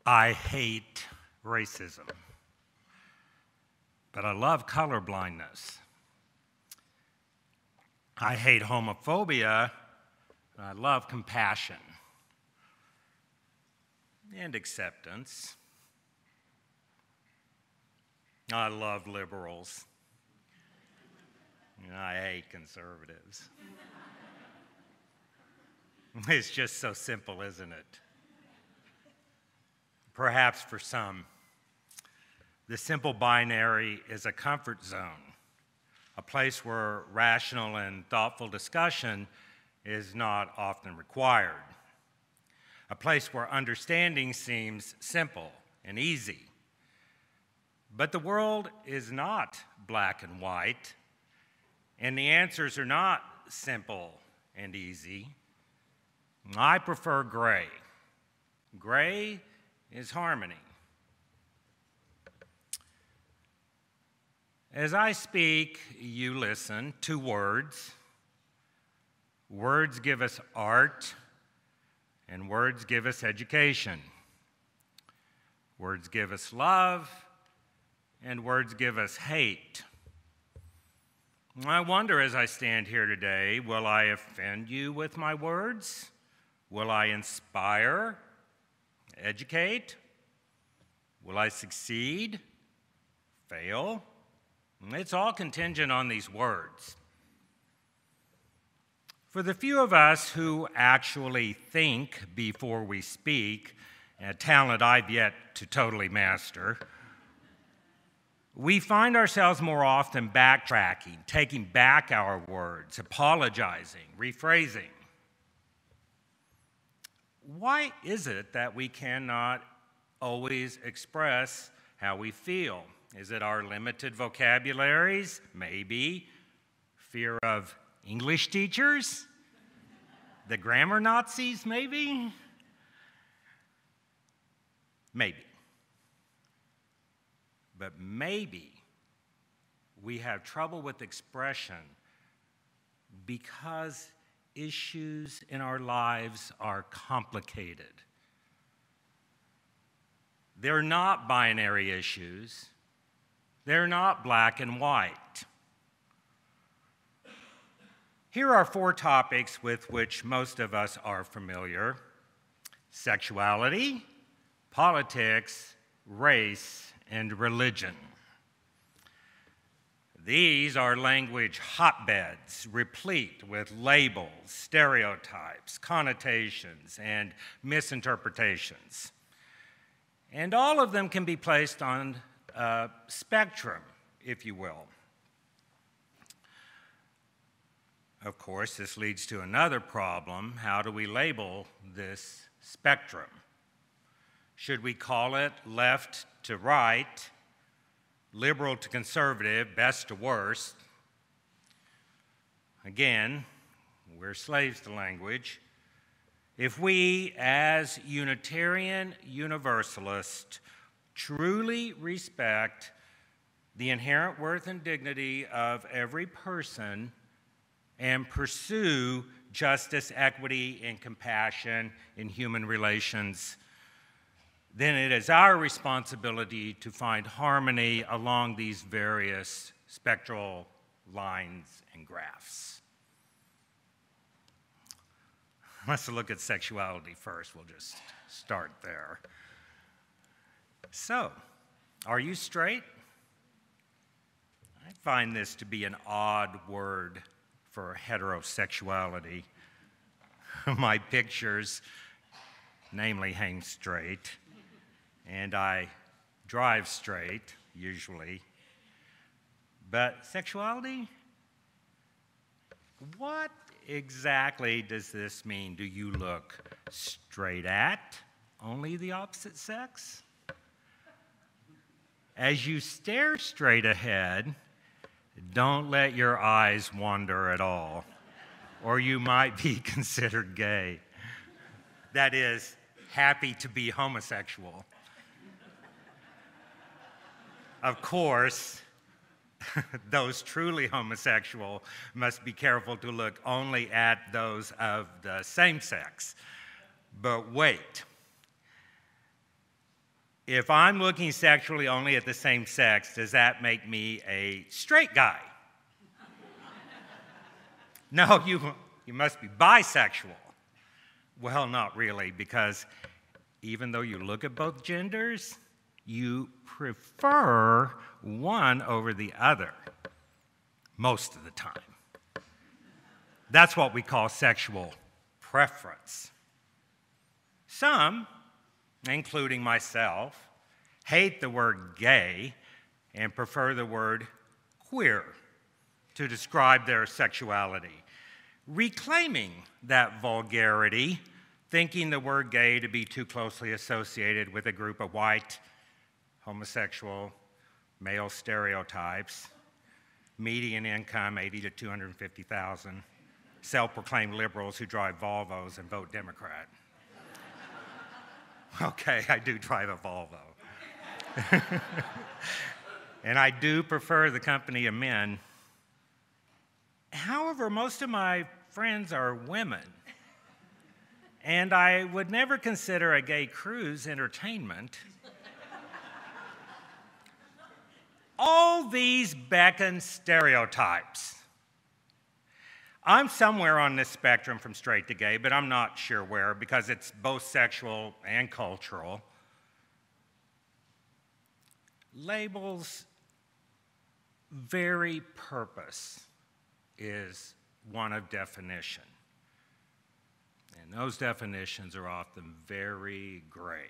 I hate racism, but I love colorblindness. I hate homophobia, and I love compassion and acceptance. I love liberals. And I hate conservatives. It's just so simple, isn't it? Perhaps for some, the simple binary is a comfort zone, a place where rational and thoughtful discussion is not often required, a place where understanding seems simple and easy. But the world is not black and white, and the answers are not simple and easy. I prefer gray. Gray is harmony. As I speak, you listen to words. Words give us art, and words give us education. Words give us love, and words give us hate. I wonder as I stand here today, will I offend you with my words? Will I inspire? Educate? Will I succeed? Fail? It's all contingent on these words. For the few of us who actually think before we speak, a talent I've yet to totally master, we find ourselves more often backtracking, taking back our words, apologizing, rephrasing. Why is it that we cannot always express how we feel? Is it our limited vocabularies? Maybe. Fear of English teachers? The grammar Nazis, maybe? Maybe. But maybe we have trouble with expression because issues in our lives are complicated. They're not binary issues. They're not black and white. Here are 4 topics with which most of us are familiar: sexuality, politics, race, and religion. These are language hotbeds, replete with labels, stereotypes, connotations, and misinterpretations. And all of them can be placed on a spectrum, if you will. Of course, this leads to another problem. How do we label this spectrum? Should we call it left to right, liberal to conservative, best to worst? Again, we're slaves to language. If we, as Unitarian Universalists, truly respect the inherent worth and dignity of every person and pursue justice, equity, and compassion in human relations, then it is our responsibility to find harmony along these various spectral lines and graphs. Let's look at sexuality first. We'll just start there. So, are you straight? I find this to be an odd word for heterosexuality. My pictures, namely, hang straight, and I drive straight, usually. But sexuality? What exactly does this mean? Do you look straight at only the opposite sex? As you stare straight ahead, don't let your eyes wander at all, or you might be considered gay. That is, happy to be homosexual. Of course, those truly homosexual must be careful to look only at those of the same sex. But wait. if I'm looking sexually only at the same sex, does that make me a straight guy? No, you must be bisexual. Well, not really, because even though you look at both genders, you prefer one over the other most of the time. That's what we call sexual preference. Some, including myself, hate the word gay and prefer the word queer to describe their sexuality, reclaiming that vulgarity, thinking the word gay to be too closely associated with a group of white, homosexual, male stereotypes, median income 80 to 250,000, self-proclaimed liberals who drive Volvos and vote Democrat. Okay, I do drive a Volvo. And I do prefer the company of men. However, most of my friends are women, and I would never consider a gay cruise entertainment. All these beckon stereotypes. I'm somewhere on this spectrum from straight to gay, but I'm not sure where because it's both sexual and cultural. Labels' very purpose is one of definition. And those definitions are often very gray.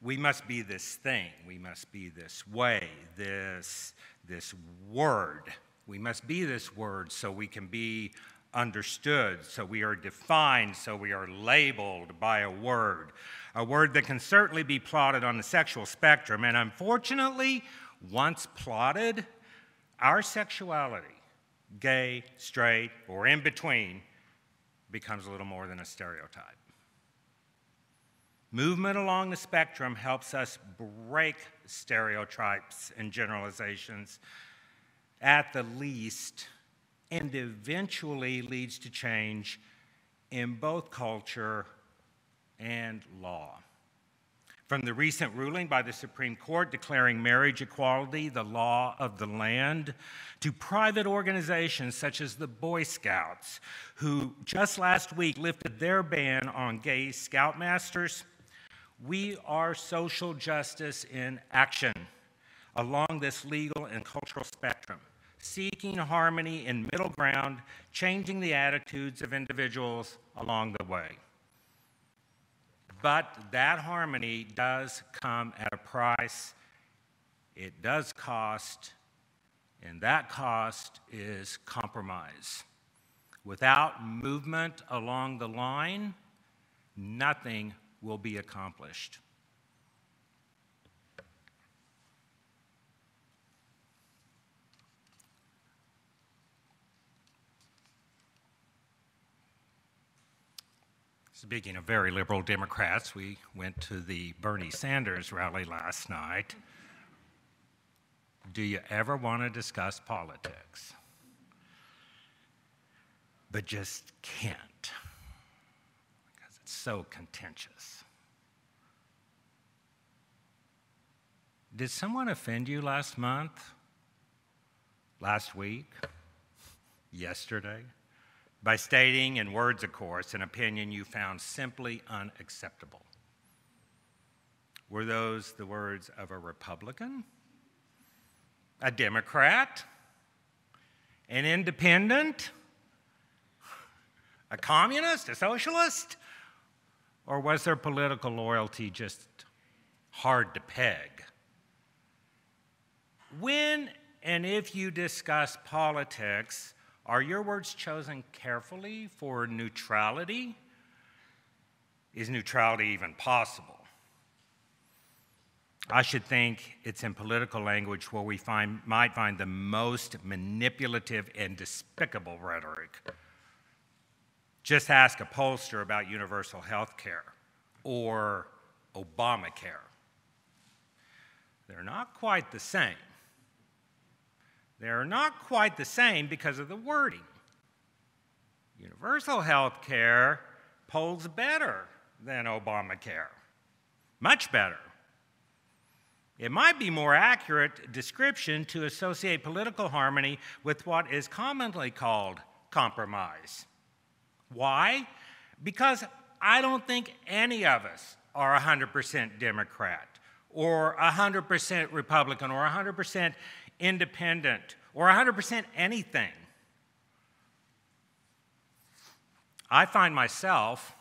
We must be this thing. We must be this way, this word. We must be this word so we can be understood, so we are defined, so we are labeled by a word that can certainly be plotted on the sexual spectrum. And unfortunately, once plotted, our sexuality, gay, straight, or in between, becomes a little more than a stereotype. Movement along the spectrum helps us break stereotypes and generalizations at the least, and eventually leads to change in both culture and law. From the recent ruling by the Supreme Court declaring marriage equality the law of the land, to private organizations such as the Boy Scouts, who just last week lifted their ban on gay scoutmasters, we are social justice in action along this legal and cultural spectrum, seeking harmony in middle ground, changing the attitudes of individuals along the way. But that harmony does come at a price. It does cost, and that cost is compromise. Without movement along the line, nothing will be accomplished. Speaking of very liberal Democrats, we went to the Bernie Sanders rally last night. Do you ever want to discuss politics? But just can't, because it's so contentious. Did someone offend you last month? Last week? Yesterday? By stating, in words of course, an opinion you found simply unacceptable? Were those the words of a Republican? A Democrat? An independent? A communist? A socialist? Or was their political loyalty just hard to peg? When and if you discuss politics, are your words chosen carefully for neutrality? Is neutrality even possible? I should think it's in political language where we might find the most manipulative and despicable rhetoric. Just ask a pollster about universal health care or Obamacare. They're not quite the same. They're not quite the same because of the wording. Universal health care polls better than Obamacare. Much better. It might be more accurate description to associate political harmony with what is commonly called compromise. Why? Because I don't think any of us are 100% Democrat or 100% Republican or 100% independent or 100% anything. I find myself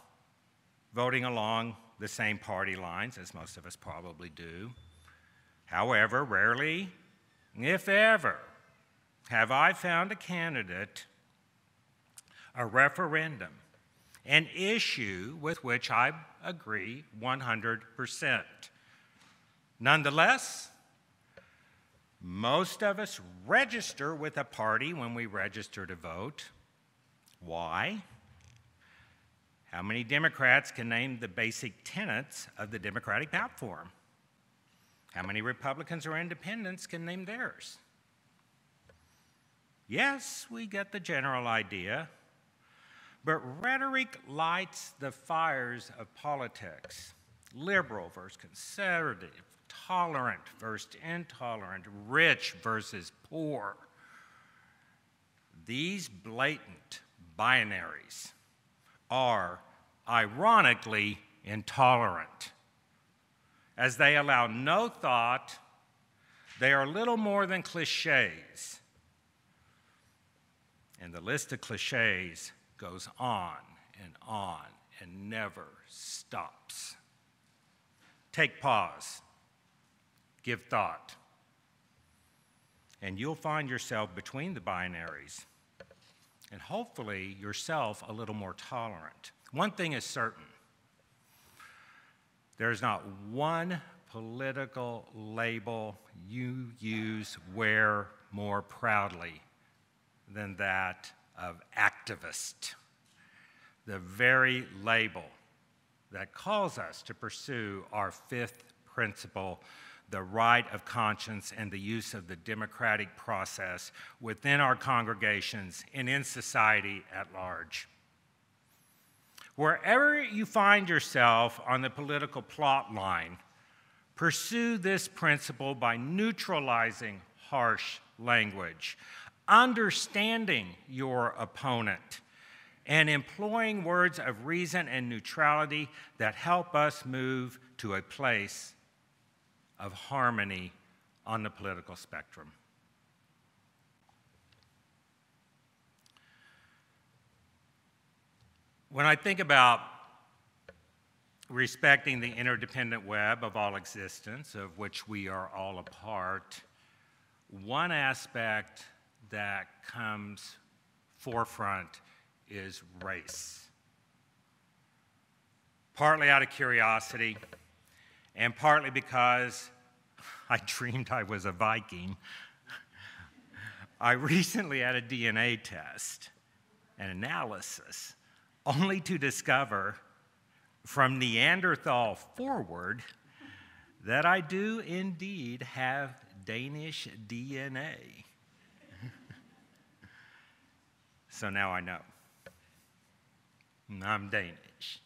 voting along the same party lines, as most of us probably do. However, rarely, if ever, have I found a candidate, a referendum, an issue with which I agree 100%. Nonetheless, most of us register with a party when we register to vote. Why? How many Democrats can name the basic tenets of the Democratic platform? How many Republicans or independents can name theirs? Yes, we get the general idea, but rhetoric lights the fires of politics. Liberal versus conservative, tolerant versus intolerant, rich versus poor. These blatant binaries are ironically intolerant. As they allow no thought, they are little more than cliches. And the list of cliches goes on and never stops. Take pause, give thought, and you'll find yourself between the binaries, and hopefully yourself a little more tolerant. One thing is certain. There's not one political label you use, wear more proudly than that of activist, the very label that calls us to pursue our fifth principle, the right of conscience and the use of the democratic process within our congregations and in society at large. Wherever you find yourself on the political plot line, pursue this principle by neutralizing harsh language, understanding your opponent, and employing words of reason and neutrality that help us move to a place of harmony on the political spectrum. When I think about respecting the interdependent web of all existence, of which we are all a part, one aspect that comes forefront is race. Partly out of curiosity, and partly because I dreamed I was a Viking, I recently had a DNA test, an analysis, only to discover from Neanderthal forward that I do indeed have Danish DNA. So now I know. I'm Danish.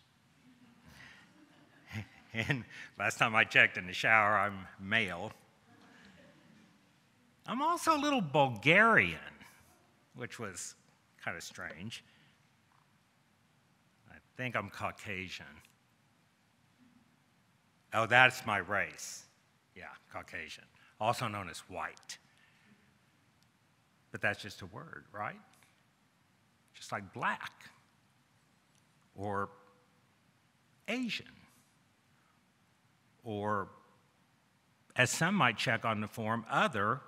And last time I checked in the shower, I'm male. I'm also a little Bulgarian, which was kind of strange. I think I'm Caucasian. Oh, that's my race. Yeah, Caucasian, also known as white. But that's just a word, right? Just like black or Asian, or, as some might check on the form, other,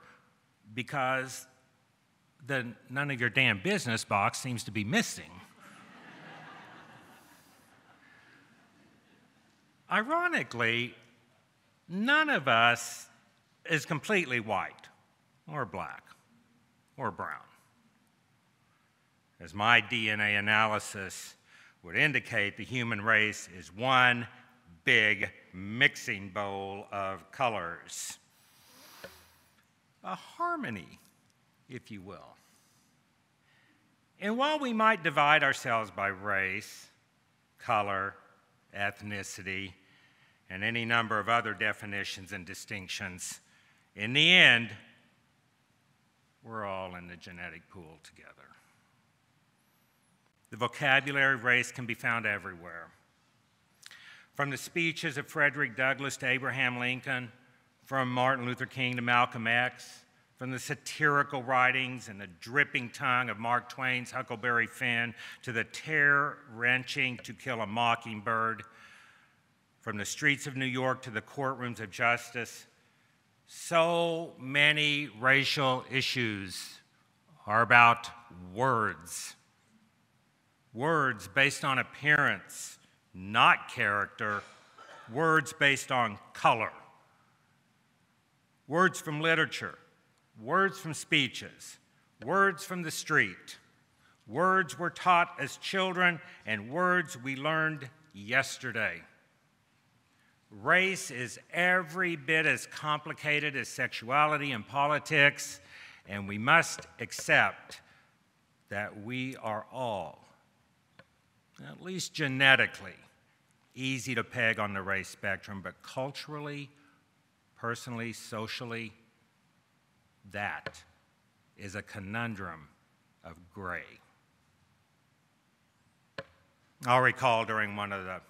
because the none of your damn business box seems to be missing. Ironically, none of us is completely white or black or brown. As my DNA analysis would indicate, the human race is one big mixing bowl of colors. A harmony, if you will. And while we might divide ourselves by race, color, ethnicity, and any number of other definitions and distinctions. In the end, we're all in the genetic pool together. The vocabulary of race can be found everywhere. From the speeches of Frederick Douglass to Abraham Lincoln, from Martin Luther King to Malcolm X, from the satirical writings and the dripping tongue of Mark Twain's Huckleberry Finn to the tear-wrenching To Kill a Mockingbird, from the streets of New York to the courtrooms of justice, so many racial issues are about words. Words based on appearance, not character. Words based on color. Words from literature. Words from speeches. Words from the street. Words we're taught as children and words we learned yesterday. Race is every bit as complicated as sexuality and politics, and we must accept that we are all, at least genetically, easy to peg on the race spectrum, but culturally, personally, socially, that is a conundrum of gray. I'll recall during one of the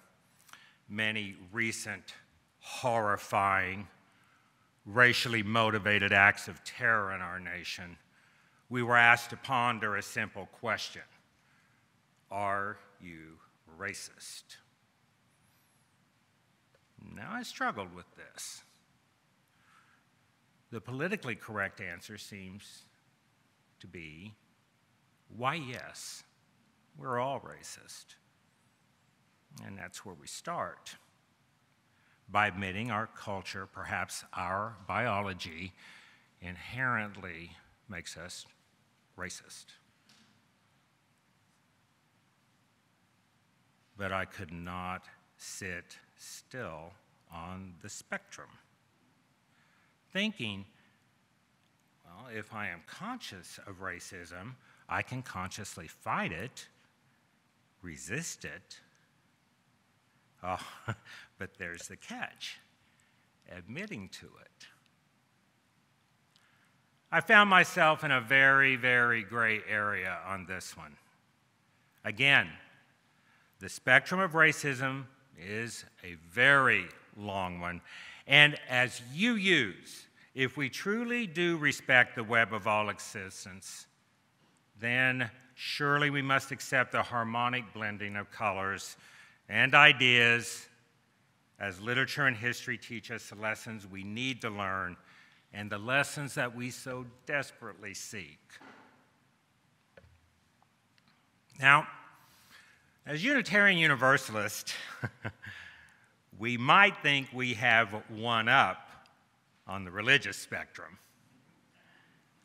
many recent horrifying, racially motivated acts of terror in our nation, we were asked to ponder a simple question: are you racist? Now, I struggled with this. The politically correct answer seems to be, why, yes, we're all racist. And that's where we start, by admitting our culture, perhaps our biology, inherently makes us racist. But I could not sit still on the spectrum, thinking, well, if I am conscious of racism, I can consciously fight it, resist it. Oh, but there's the catch: admitting to it. I found myself in a very, very gray area on this one. Again, the spectrum of racism is a very long one, and as you use, if we truly do respect the web of all existence, then surely we must accept the harmonic blending of colors and ideas, as literature and history teach us the lessons we need to learn and the lessons that we so desperately seek. Now, as Unitarian Universalists, we might think we have one up on the religious spectrum.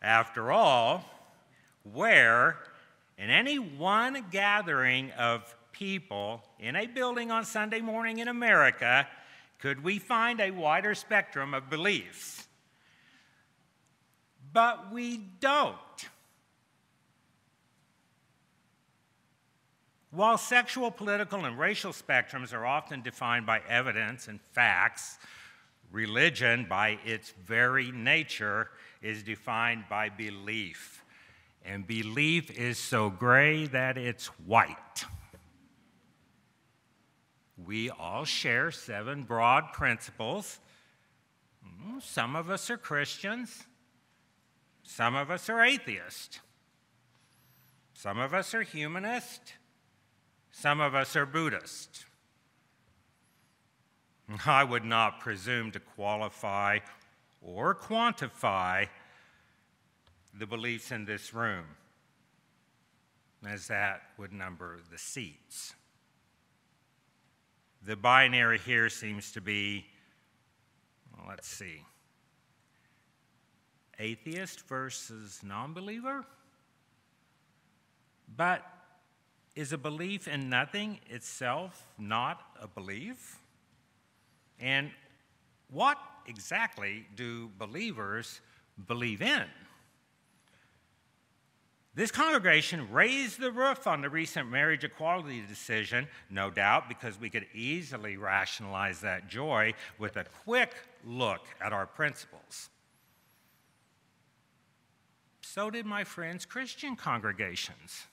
After all, where in any one gathering of people in a building on Sunday morning in America could we find a wider spectrum of beliefs? But we don't. While sexual, political, and racial spectrums are often defined by evidence and facts, religion, by its very nature, is defined by belief. And belief is so gray that it's white. We all share 7 broad principles. Some of us are Christians. Some of us are atheists. Some of us are humanist. Some of us are Buddhist. I would not presume to qualify or quantify the beliefs in this room, as that would number the seats. The binary here seems to be, well, let's see, atheist versus non-believer? But is a belief in nothing itself not a belief? And what exactly do believers believe in? This congregation raised the roof on the recent marriage equality decision, no doubt because we could easily rationalize that joy with a quick look at our principles. So did my friends' Christian congregations.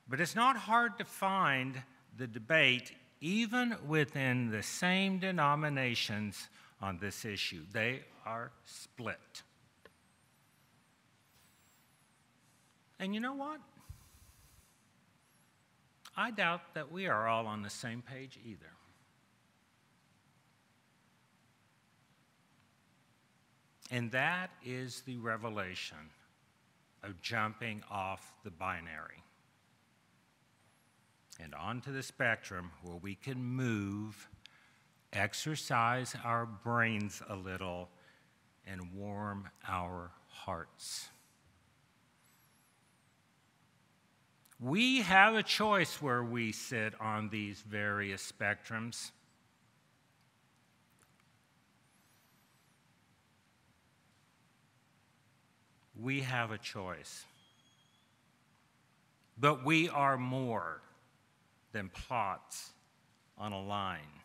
But it's not hard to find the debate even within the same denominations on this issue. They are split. And you know what? I doubt that we are all on the same page either. And that is the revelation of jumping off the binary and onto the spectrum where we can move, exercise our brains a little, and warm our hearts. We have a choice where we sit on these various spectrums. We have a choice. But we are more than plots on a line.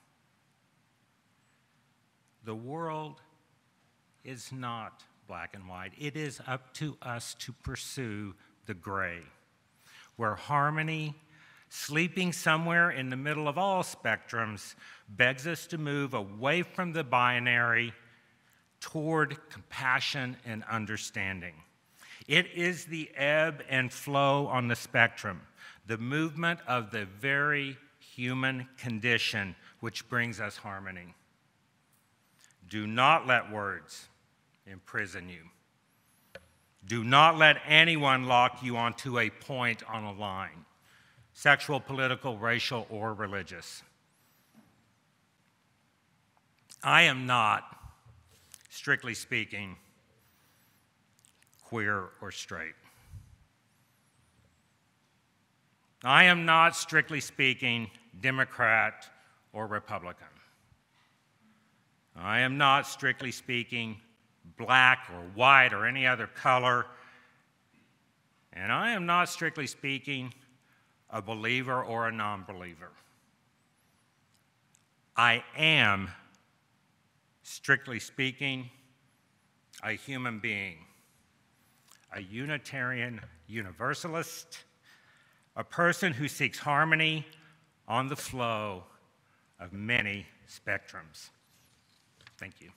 The world is not black and white. It is up to us to pursue the gray, where harmony, sleeping somewhere in the middle of all spectrums, begs us to move away from the binary toward compassion and understanding. It is the ebb and flow on the spectrum, the movement of the very human condition which brings us harmony. Do not let words imprison you. Do not let anyone lock you onto a point on a line, sexual, political, racial, or religious. I am not, strictly speaking, queer or straight. I am not, strictly speaking, Democrat or Republican. I am not, strictly speaking, black or white or any other color. And I am not, strictly speaking, a believer or a non-believer. I am, strictly speaking, a human being, a Unitarian Universalist, a person who seeks harmony on the flow of many spectrums. Thank you.